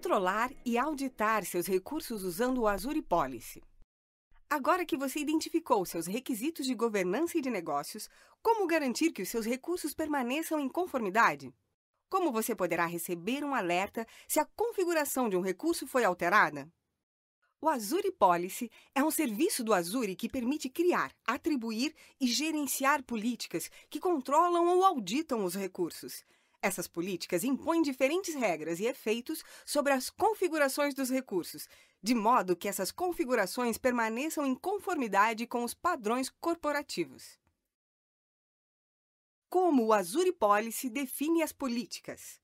controlar e auditar seus recursos usando o Azure Policy. Agora que você identificou seus requisitos de governança e de negócios, como garantir que os seus recursos permaneçam em conformidade? Como você poderá receber um alerta se a configuração de um recurso foi alterada? O Azure Policy é um serviço do Azure que permite criar, atribuir e gerenciar políticas que controlam ou auditam os recursos. Essas políticas impõem diferentes regras e efeitos sobre as configurações dos recursos, de modo que essas configurações permaneçam em conformidade com os padrões corporativos. Como o Azure Policy define as políticas?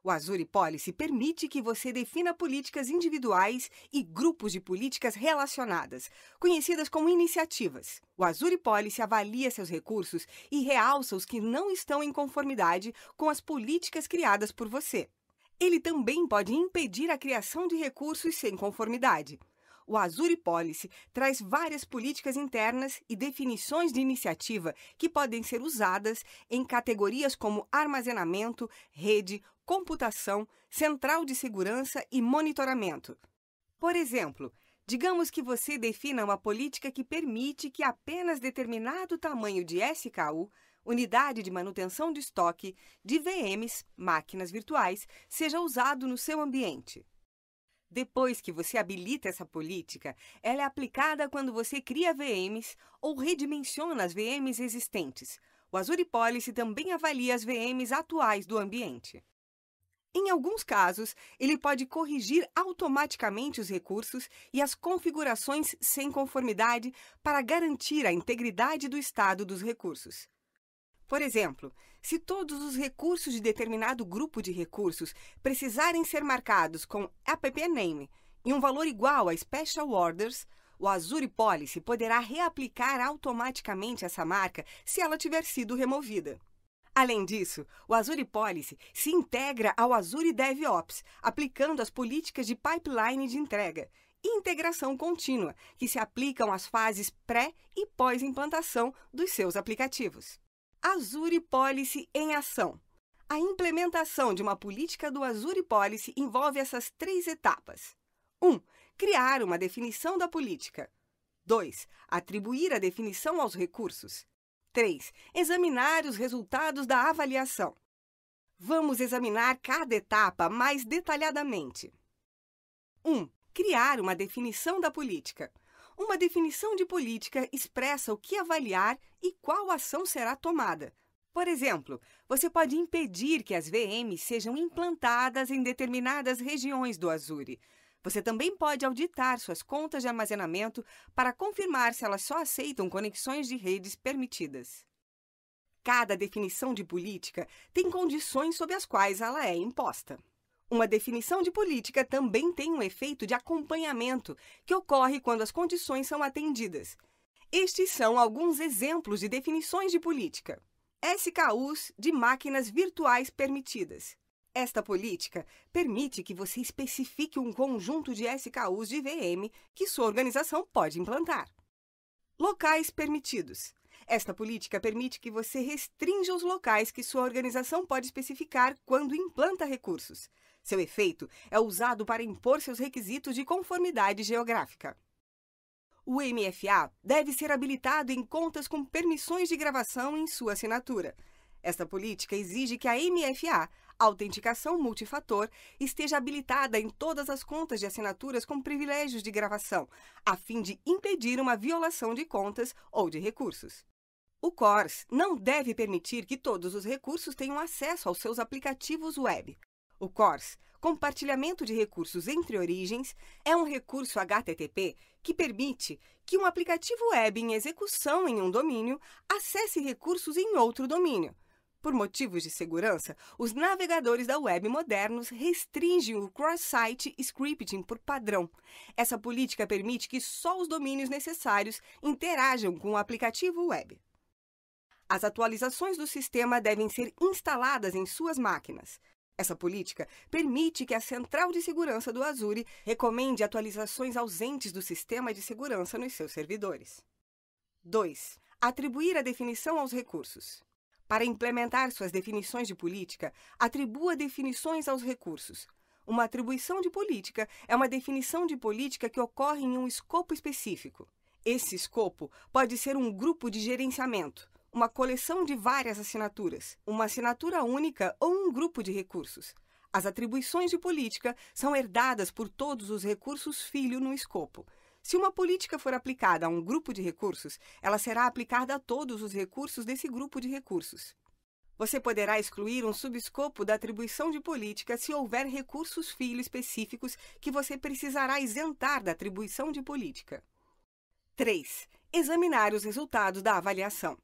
O Azure Policy permite que você defina políticas individuais e grupos de políticas relacionadas, conhecidas como iniciativas. O Azure Policy avalia seus recursos e realça os que não estão em conformidade com as políticas criadas por você. Ele também pode impedir a criação de recursos sem conformidade. O Azure Policy traz várias políticas internas e definições de iniciativa que podem ser usadas em categorias como armazenamento, rede, computação, central de segurança e monitoramento. Por exemplo, digamos que você defina uma política que permite que apenas determinado tamanho de SKU, unidade de manutenção de estoque, de VMs, máquinas virtuais, seja usado no seu ambiente. Depois que você habilita essa política, ela é aplicada quando você cria VMs ou redimensiona as VMs existentes. O Azure Policy também avalia as VMs atuais do ambiente. Em alguns casos, ele pode corrigir automaticamente os recursos e as configurações sem conformidade para garantir a integridade do estado dos recursos. Por exemplo, se todos os recursos de determinado grupo de recursos precisarem ser marcados com appname e um valor igual a Special Orders, o Azure Policy poderá reaplicar automaticamente essa marca se ela tiver sido removida. Além disso, o Azure Policy se integra ao Azure DevOps, aplicando as políticas de pipeline de entrega e integração contínua, que se aplicam às fases pré- e pós-implantação dos seus aplicativos. Azure Policy em ação. A implementação de uma política do Azure Policy envolve essas 3 etapas. 1. Criar uma definição da política. 2. Atribuir a definição aos recursos. 3. Examinar os resultados da avaliação. Vamos examinar cada etapa mais detalhadamente. 1. Criar uma definição da política. Uma definição de política expressa o que avaliar e qual ação será tomada. Por exemplo, você pode impedir que as VMs sejam implantadas em determinadas regiões do Azure. Você também pode auditar suas contas de armazenamento para confirmar se elas só aceitam conexões de redes permitidas. Cada definição de política tem condições sob as quais ela é imposta. Uma definição de política também tem um efeito de acompanhamento, que ocorre quando as condições são atendidas. Estes são alguns exemplos de definições de política. SKUs de máquinas virtuais permitidas. Esta política permite que você especifique um conjunto de SKUs de VM que sua organização pode implantar. Locais permitidos. Esta política permite que você restrinja os locais que sua organização pode especificar quando implanta recursos. Seu efeito é usado para impor seus requisitos de conformidade geográfica. O MFA deve ser habilitado em contas com permissões de gravação em sua assinatura. Esta política exige que a MFA, autenticação multifator, esteja habilitada em todas as contas de assinaturas com privilégios de gravação, a fim de impedir uma violação de contas ou de recursos. O CORS não deve permitir que todos os recursos tenham acesso aos seus aplicativos web. O CORS, compartilhamento de recursos entre origens, é um recurso HTTP que permite que um aplicativo web em execução em um domínio acesse recursos em outro domínio. Por motivos de segurança, os navegadores da web modernos restringem o cross-site scripting por padrão. Essa política permite que só os domínios necessários interajam com o aplicativo web. As atualizações do sistema devem ser instaladas em suas máquinas. Essa política permite que a central de segurança do Azure recomende atualizações ausentes do sistema de segurança nos seus servidores. 2. Atribuir a definição aos recursos. Para implementar suas definições de política, atribua definições aos recursos. Uma atribuição de política é uma definição de política que ocorre em um escopo específico. Esse escopo pode ser um grupo de gerenciamento, uma coleção de várias assinaturas, uma assinatura única ou um grupo de recursos. As atribuições de política são herdadas por todos os recursos filho no escopo. Se uma política for aplicada a um grupo de recursos, ela será aplicada a todos os recursos desse grupo de recursos. Você poderá excluir um subescopo da atribuição de política se houver recursos filho específicos que você precisará isentar da atribuição de política. 3. Examinar os resultados da avaliação.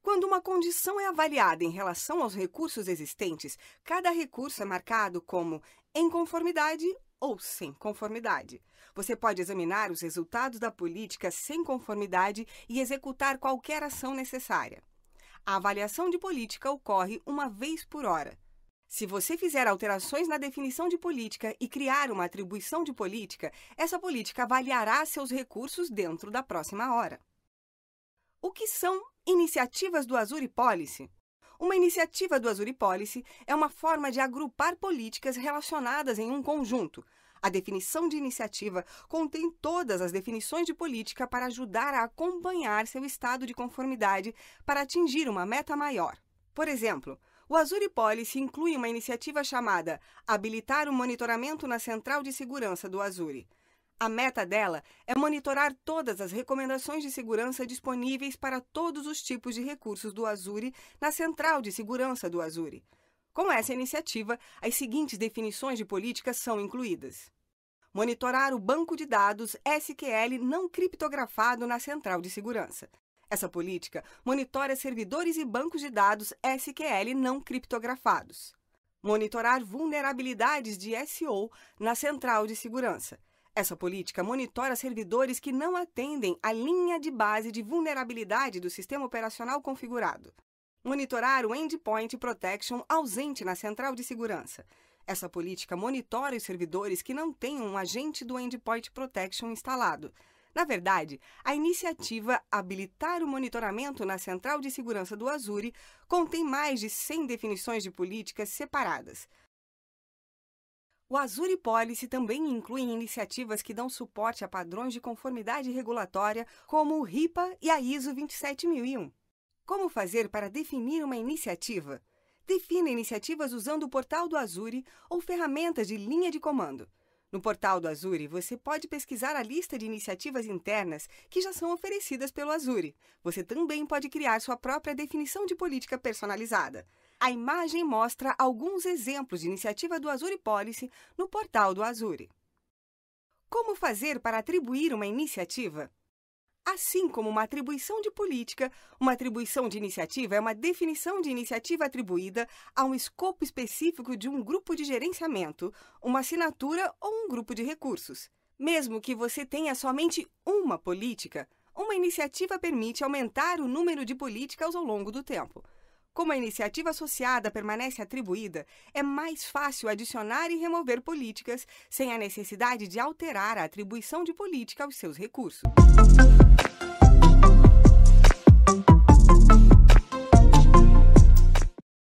Quando uma condição é avaliada em relação aos recursos existentes, cada recurso é marcado como em conformidade ou sem conformidade. Você pode examinar os resultados da política sem conformidade e executar qualquer ação necessária. A avaliação de política ocorre uma vez por hora. Se você fizer alterações na definição de política e criar uma atribuição de política, essa política avaliará seus recursos dentro da próxima hora. O que são iniciativas do Azure Policy? Uma iniciativa do Azure Policy é uma forma de agrupar políticas relacionadas em um conjunto. A definição de iniciativa contém todas as definições de política para ajudar a acompanhar seu estado de conformidade para atingir uma meta maior. Por exemplo, o Azure Policy inclui uma iniciativa chamada Habilitar o monitoramento na central de segurança do Azure. A meta dela é monitorar todas as recomendações de segurança disponíveis para todos os tipos de recursos do Azure na central de segurança do Azure. Com essa iniciativa, as seguintes definições de políticas são incluídas. Monitorar o banco de dados SQL não criptografado na central de segurança. Essa política monitora servidores e bancos de dados SQL não criptografados. Monitorar vulnerabilidades de SO na central de segurança. Essa política monitora servidores que não atendem à linha de base de vulnerabilidade do sistema operacional configurado. Monitorar o Endpoint Protection ausente na central de segurança. Essa política monitora os servidores que não têm um agente do Endpoint Protection instalado. Na verdade, a iniciativa Habilitar o monitoramento na central de segurança do Azure contém mais de 100 definições de políticas separadas. O Azure Policy também inclui iniciativas que dão suporte a padrões de conformidade regulatória, como o HIPAA e a ISO 27001. Como fazer para definir uma iniciativa? Defina iniciativas usando o portal do Azure ou ferramentas de linha de comando. No portal do Azure, você pode pesquisar a lista de iniciativas internas que já são oferecidas pelo Azure. Você também pode criar sua própria definição de política personalizada. A imagem mostra alguns exemplos de iniciativa do Azure Policy no portal do Azure. Como fazer para atribuir uma iniciativa? Assim como uma atribuição de política, uma atribuição de iniciativa é uma definição de iniciativa atribuída a um escopo específico de um grupo de gerenciamento, uma assinatura ou um grupo de recursos. Mesmo que você tenha somente uma política, uma iniciativa permite aumentar o número de políticas ao longo do tempo. Como a iniciativa associada permanece atribuída, é mais fácil adicionar e remover políticas sem a necessidade de alterar a atribuição de política aos seus recursos.